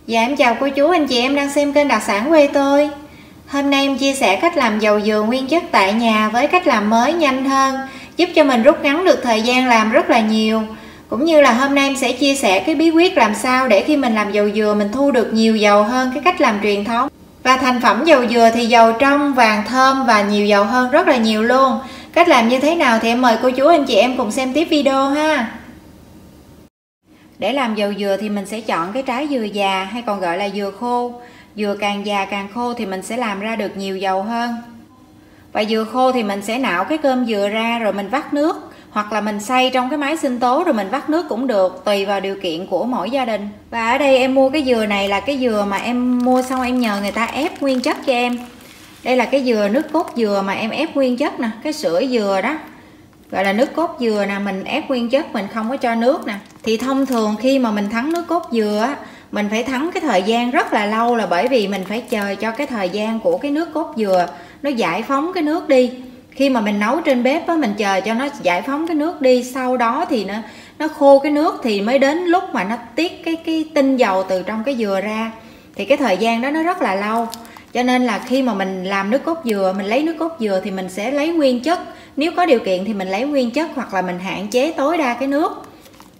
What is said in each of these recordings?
Dạ em chào cô chú anh chị em đang xem kênh đặc sản quê tôi. Hôm nay em chia sẻ cách làm dầu dừa nguyên chất tại nhà với cách làm mới nhanh hơn, giúp cho mình rút ngắn được thời gian làm rất là nhiều. Cũng như là hôm nay em sẽ chia sẻ cái bí quyết làm sao để khi mình làm dầu dừa mình thu được nhiều dầu hơn cái cách làm truyền thống. Và thành phẩm dầu dừa thì dầu trong, vàng, thơm và nhiều dầu hơn rất là nhiều luôn. Cách làm như thế nào thì em mời cô chú anh chị em cùng xem tiếp video ha. Để làm dầu dừa thì mình sẽ chọn cái trái dừa già hay còn gọi là dừa khô. Dừa càng già càng khô thì mình sẽ làm ra được nhiều dầu hơn. Và dừa khô thì mình sẽ nạo cái cơm dừa ra rồi mình vắt nước, hoặc là mình xay trong cái máy sinh tố rồi mình vắt nước cũng được, tùy vào điều kiện của mỗi gia đình. Và ở đây em mua cái dừa này là cái dừa mà em mua xong em nhờ người ta ép nguyên chất cho em. Đây là cái dừa nước cốt dừa mà em ép nguyên chất nè, cái sữa dừa đó gọi là nước cốt dừa nè, mình ép nguyên chất, mình không có cho nước nè. Thì thông thường khi mà mình thắng nước cốt dừa á, mình phải thắng cái thời gian rất là lâu, là bởi vì mình phải chờ cho cái thời gian của cái nước cốt dừa nó giải phóng cái nước đi. Khi mà mình nấu trên bếp á, mình chờ cho nó giải phóng cái nước đi, sau đó thì nó khô cái nước thì mới đến lúc mà nó tiết cái tinh dầu từ trong cái dừa ra. Thì cái thời gian đó nó rất là lâu. Cho nên là khi mà mình làm nước cốt dừa, mình lấy nước cốt dừa thì mình sẽ lấy nguyên chất. Nếu có điều kiện thì mình lấy nguyên chất, hoặc là mình hạn chế tối đa cái nước.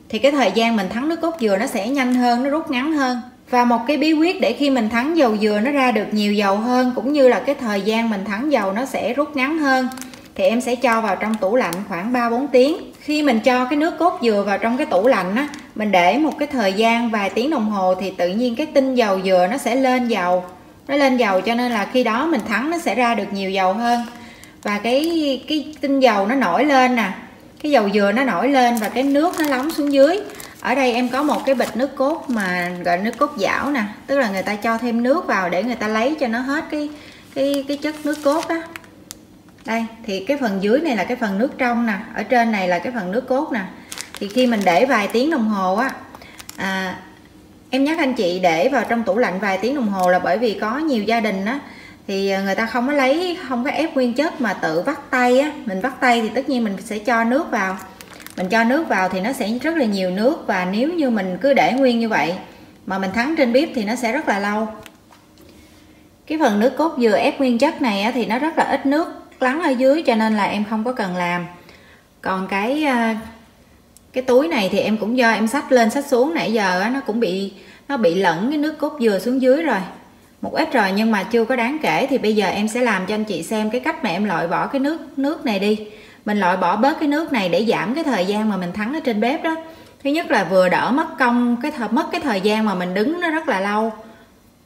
Thì cái thời gian mình thắng nước cốt dừa nó sẽ nhanh hơn, nó rút ngắn hơn. Và một cái bí quyết để khi mình thắng dầu dừa nó ra được nhiều dầu hơn, cũng như là cái thời gian mình thắng dầu nó sẽ rút ngắn hơn, thì em sẽ cho vào trong tủ lạnh khoảng 3-4 tiếng. Khi mình cho cái nước cốt dừa vào trong cái tủ lạnh á, mình để một cái thời gian vài tiếng đồng hồ thì tự nhiên cái tinh dầu dừa nó sẽ lên dầu. Nó lên dầu cho nên là khi đó mình thắng nó sẽ ra được nhiều dầu hơn. Và cái tinh dầu nó nổi lên nè, cái dầu dừa nó nổi lên và cái nước nó lóng xuống dưới. Ở đây em có một cái bịch nước cốt mà gọi nước cốt giảo nè, tức là người ta cho thêm nước vào để người ta lấy cho nó hết cái chất nước cốt đó. Đây thì cái phần dưới này là cái phần nước trong nè, ở trên này là cái phần nước cốt nè. Thì khi mình để vài tiếng đồng hồ á, em nhắc anh chị để vào trong tủ lạnh vài tiếng đồng hồ là bởi vì có nhiều gia đình á thì người ta không có ép nguyên chất mà tự vắt tay á. Mình vắt tay thì tất nhiên mình sẽ cho nước vào. Mình cho nước vào thì nó sẽ rất là nhiều nước, và nếu như mình cứ để nguyên như vậy mà mình thắng trên bếp thì nó sẽ rất là lâu. Cái phần nước cốt dừa ép nguyên chất này á, thì nó rất là ít nước lắng ở dưới, cho nên là em không có cần làm. Còn cái túi này thì em cũng do em xách lên xách xuống, nãy giờ á, nó bị lẫn cái nước cốt dừa xuống dưới rồi một ít rồi, nhưng mà chưa có đáng kể. Thì bây giờ em sẽ làm cho anh chị xem cái cách mà em loại bỏ cái nước này đi. Mình loại bỏ bớt cái nước này để giảm cái thời gian mà mình thắng ở trên bếp đó. Thứ nhất là vừa đỡ mất công, mất cái thời gian mà mình đứng nó rất là lâu,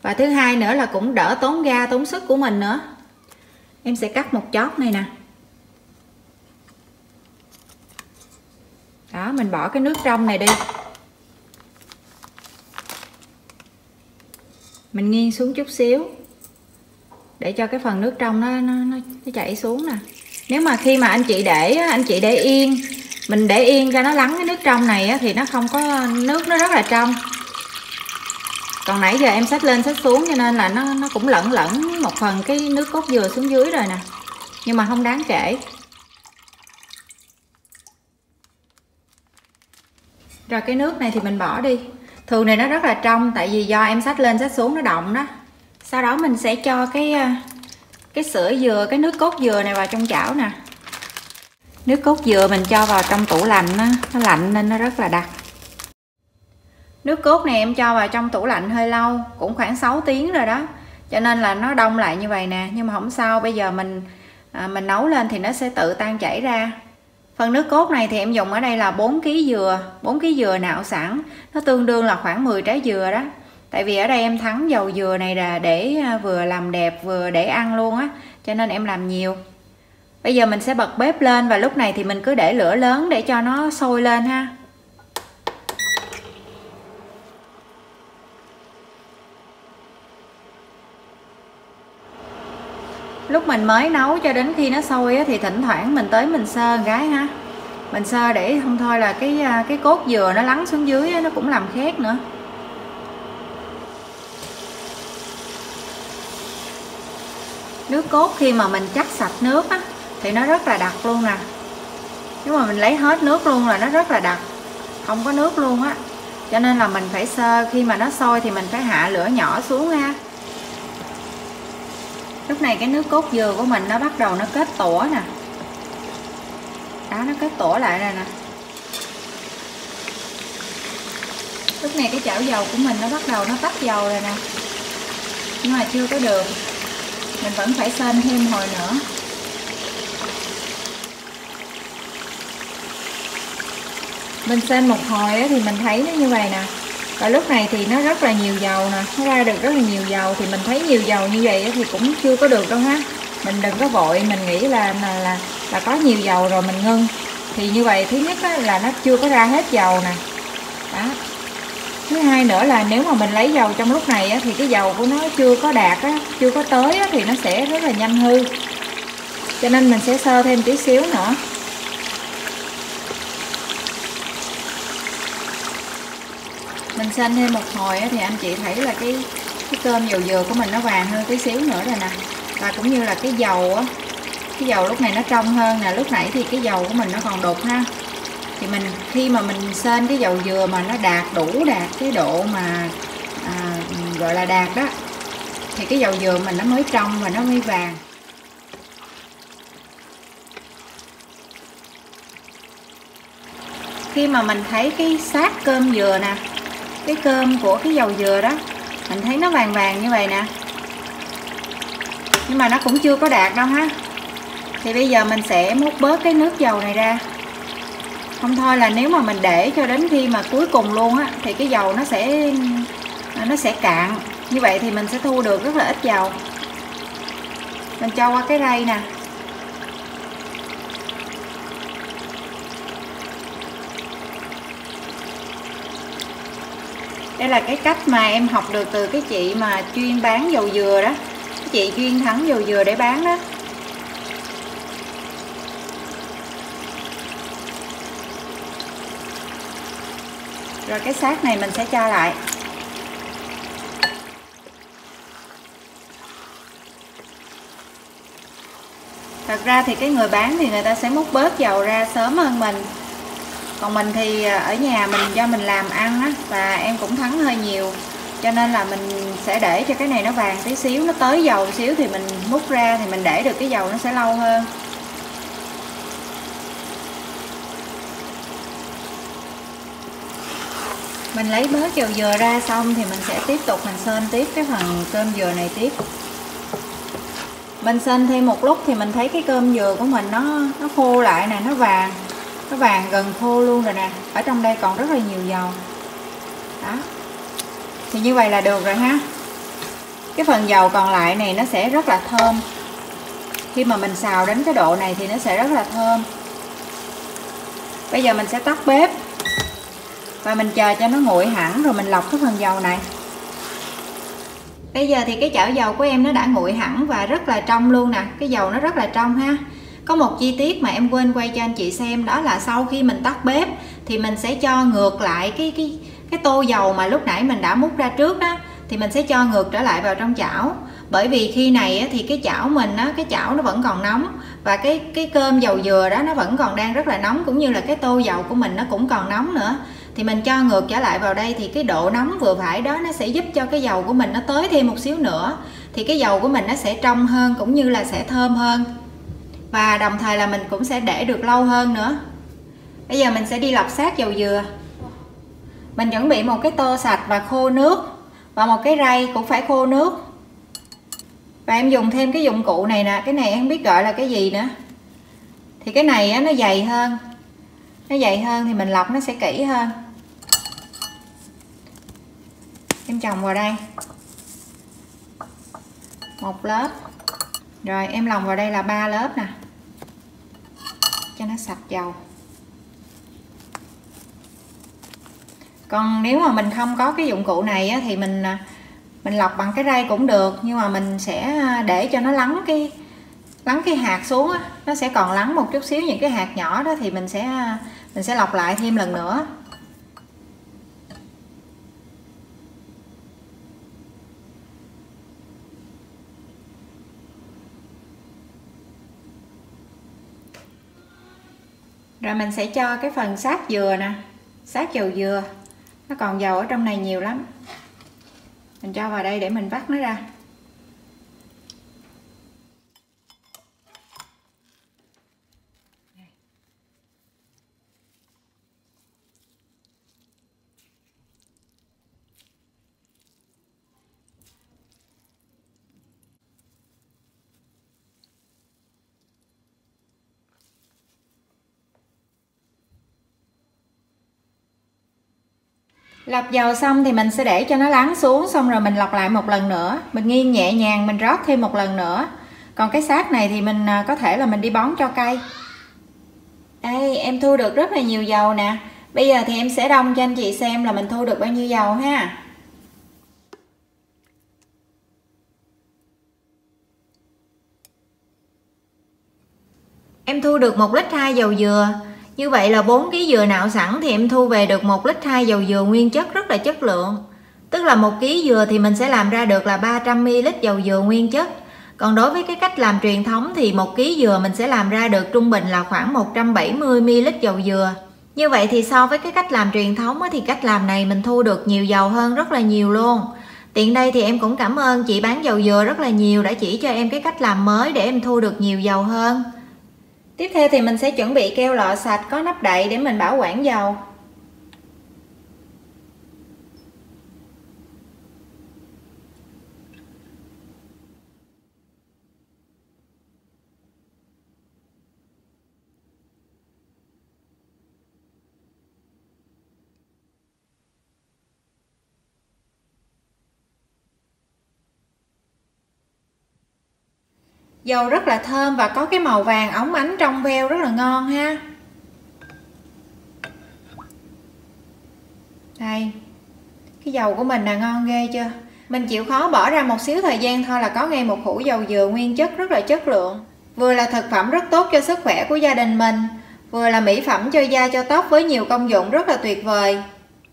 và thứ hai nữa là cũng đỡ tốn ga tốn sức của mình nữa. Em sẽ cắt một chóp này nè. Đó, mình bỏ cái nước trong này đi. Mình nghiêng xuống chút xíu để cho cái phần nước trong nó chảy xuống nè. Nếu mà khi mà anh chị để yên, mình để yên cho nó lắng cái nước trong này á, thì nó không có nước, nó rất là trong. Còn nãy giờ em xách lên xách xuống cho nên là nó cũng lẫn một phần cái nước cốt dừa xuống dưới rồi nè, nhưng mà không đáng kể. Rồi cái nước này thì mình bỏ đi. Thường này nó rất là trong, tại vì do em xách lên xách xuống nó động đó. Sau đó mình sẽ cho cái sữa dừa, cái nước cốt dừa này vào trong chảo nè. Nước cốt dừa mình cho vào trong tủ lạnh nó lạnh nên nó rất là đặc. Nước cốt này em cho vào trong tủ lạnh hơi lâu, cũng khoảng 6 tiếng rồi đó, cho nên là nó đông lại như vậy nè. Nhưng mà không sao, bây giờ mình nấu lên thì nó sẽ tự tan chảy ra. Phần nước cốt này thì em dùng ở đây là 4 kg dừa, 4 kg dừa nạo sẵn, nó tương đương là khoảng 10 trái dừa đó. Tại vì ở đây em thắng dầu dừa này là để vừa làm đẹp vừa để ăn luôn á, cho nên em làm nhiều. Bây giờ mình sẽ bật bếp lên, và lúc này thì mình cứ để lửa lớn để cho nó sôi lên ha. Lúc mình mới nấu cho đến khi nó sôi á, thì thỉnh thoảng mình tới mình sơ một cái ha. Mình sơ để không thôi là cái cốt dừa nó lắng xuống dưới á, nó cũng làm khét nữa. Nước cốt khi mà mình chắc sạch nước á, thì nó rất là đặc luôn nè. Nếu mà mình lấy hết nước luôn là nó rất là đặc, không có nước luôn á. cho nên là mình phải sơ, khi mà nó sôi thì mình phải hạ lửa nhỏ xuống ha. Lúc này cái nước cốt dừa của mình nó bắt đầu nó kết tủa nè. Đó, nó kết tủa lại rồi nè. Lúc này cái chảo dầu của mình nó bắt đầu nó tách dầu rồi nè. Nhưng mà chưa có được, mình vẫn phải sên thêm hồi nữa. Mình sên một hồi thì mình thấy nó như vậy nè. Và lúc này thì nó rất là nhiều dầu nè, nó ra được rất là nhiều dầu. Thì mình thấy nhiều dầu như vậy thì cũng chưa có được đâu ha. Mình đừng có vội, mình nghĩ là có nhiều dầu rồi mình ngưng. Thì như vậy thứ nhất là nó chưa có ra hết dầu nè. Đó. Thứ hai nữa là nếu mà mình lấy dầu trong lúc này thì cái dầu của nó chưa có đạt, chưa có tới thì nó sẽ rất là nhanh hư. Cho nên mình sẽ sơ thêm tí xíu nữa. Mình sên thêm một hồi thì anh chị thấy là cái cơm dầu dừa của mình nó vàng hơn tí xíu nữa rồi nè. Và cũng như là cái dầu cái dầu lúc này nó trong hơn nè. Lúc nãy thì cái dầu của mình nó còn đục ha. Thì khi mà mình sên cái dầu dừa mà nó đạt cái độ mà gọi là đạt đó, thì cái dầu dừa mình nó mới trong và nó mới vàng. Khi mà mình thấy cái xác cơm dừa nè, cái cơm của cái dầu dừa đó, mình thấy nó vàng vàng như vậy nè, nhưng mà nó cũng chưa có đạt đâu ha. Thì bây giờ mình sẽ múc bớt cái nước dầu này ra. Không thôi là nếu mà mình để cho đến khi mà cuối cùng luôn thì cái dầu nó sẽ cạn. Như vậy thì mình sẽ thu được rất là ít dầu. Mình cho qua cái rây nè. Đây là cái cách mà em học được từ cái chị mà chuyên bán dầu dừa đó. Cái chị chuyên thắng dầu dừa để bán đó. Rồi cái xác này mình sẽ cho lại. Thật ra thì cái người bán thì người ta sẽ múc bớt dầu ra sớm hơn mình. Còn mình thì ở nhà do mình làm ăn á, và em cũng thắng hơi nhiều, cho nên là mình sẽ để cho cái này nó vàng tí xíu, nó tới dầu xíu thì mình múc ra, thì mình để được cái dầu nó sẽ lâu hơn. Mình lấy bớt dầu dừa ra xong thì mình sẽ tiếp tục mình sên tiếp cái phần cơm dừa này tiếp. Mình sên thêm một lúc thì mình thấy cái cơm dừa của mình nó khô lại nè, nó vàng gần khô luôn rồi nè. Ở trong đây còn rất là nhiều dầu. Đó. Thì như vậy là được rồi ha. Cái phần dầu còn lại này nó sẽ rất là thơm. Khi mà mình xào đến cái độ này thì nó sẽ rất là thơm. Bây giờ mình sẽ tắt bếp và mình chờ cho nó nguội hẳn rồi mình lọc cái phần dầu này. Bây giờ thì cái chảo dầu của em nó đã nguội hẳn và rất là trong luôn nè. Cái dầu nó rất là trong ha. Có một chi tiết mà em quên quay cho anh chị xem, đó là sau khi mình tắt bếp thì mình sẽ cho ngược lại cái tô dầu mà lúc nãy mình đã múc ra trước đó, thì mình sẽ cho ngược trở lại vào trong chảo. Bởi vì khi này thì cái chảo mình cái chảo nó vẫn còn nóng, và cái cơm dầu dừa đó nó vẫn còn đang rất là nóng, cũng như là cái tô dầu của mình nó cũng còn nóng nữa. Thì mình cho ngược trở lại vào đây thì cái độ nóng vừa phải đó nó sẽ giúp cho cái dầu của mình nó tới thêm một xíu nữa, thì cái dầu của mình nó sẽ trong hơn cũng như là sẽ thơm hơn, và đồng thời là mình cũng sẽ để được lâu hơn nữa. Bây giờ mình sẽ đi lọc xác dầu dừa. Mình chuẩn bị một cái tô sạch và khô nước, và một cái rây cũng phải khô nước. Và em dùng thêm cái dụng cụ này nè, cái này em không biết gọi là cái gì nữa. Thì cái này nó dày hơn. Nó dày hơn thì mình lọc nó sẽ kỹ hơn. Em chồng vào đây một lớp, rồi em lòng vào đây là 3 lớp nè, cho nó sạch dầu. Còn nếu mà mình không có cái dụng cụ này thì mình lọc bằng cái rây cũng được, nhưng mà mình sẽ để cho nó lắng cái hạt xuống, nó sẽ còn lắng một chút xíu những cái hạt nhỏ đó, thì mình sẽ lọc lại thêm lần nữa. Rồi mình sẽ cho cái phần xác dừa nè, xác dầu dừa, Nó còn dầu ở trong này nhiều lắm. Mình cho vào đây để mình vắt nó ra. Lọc dầu xong thì mình sẽ để cho nó lắng xuống, xong rồi mình lọc lại một lần nữa. Mình nghiêng nhẹ nhàng, mình rót thêm một lần nữa. Còn cái xác này thì mình có thể là mình đi bón cho cây. Đây, em thu được rất là nhiều dầu nè. Bây giờ thì em sẽ đong cho anh chị xem là mình thu được bao nhiêu dầu ha. Em thu được 1,2 lít dầu dừa. Như vậy là 4 kg dừa nạo sẵn thì em thu về được 1,2 lít dầu dừa nguyên chất rất là chất lượng. Tức là 1 kg dừa thì mình sẽ làm ra được là 300 ml dầu dừa nguyên chất. Còn đối với cái cách làm truyền thống thì 1 kg dừa mình sẽ làm ra được trung bình là khoảng 170 ml dầu dừa. Như vậy thì so với cái cách làm truyền thống thì cách làm này mình thu được nhiều dầu hơn rất là nhiều luôn. Tiện đây thì em cũng cảm ơn chị bán dầu dừa rất là nhiều đã chỉ cho em cái cách làm mới để em thu được nhiều dầu hơn. Tiếp theo thì mình sẽ chuẩn bị keo lọ sạch có nắp đậy để mình bảo quản dầu. Dầu rất là thơm và có cái màu vàng óng ánh trong veo rất là ngon ha. Đây, cái dầu của mình là ngon ghê chưa. Mình chịu khó bỏ ra một xíu thời gian thôi là có ngay một hũ dầu dừa nguyên chất rất là chất lượng. Vừa là thực phẩm rất tốt cho sức khỏe của gia đình mình, vừa là mỹ phẩm cho da cho tóc với nhiều công dụng rất là tuyệt vời.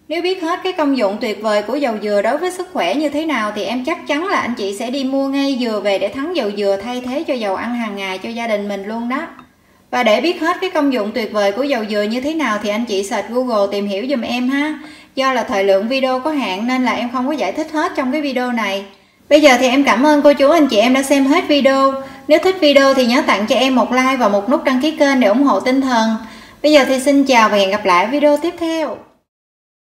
Nếu biết hết cái công dụng tuyệt vời của dầu dừa đối với sức khỏe như thế nào thì em chắc chắn là anh chị sẽ đi mua ngay dừa về để thắng dầu dừa thay thế cho dầu ăn hàng ngày cho gia đình mình luôn đó. Và để biết hết cái công dụng tuyệt vời của dầu dừa như thế nào thì anh chị search Google tìm hiểu giùm em ha. Do là thời lượng video có hạn nên là em không có giải thích hết trong cái video này. Bây giờ thì em cảm ơn cô chú anh chị em đã xem hết video. Nếu thích video thì nhớ tặng cho em một like và một nút đăng ký kênh để ủng hộ tinh thần. Bây giờ thì xin chào và hẹn gặp lại ở video tiếp theo.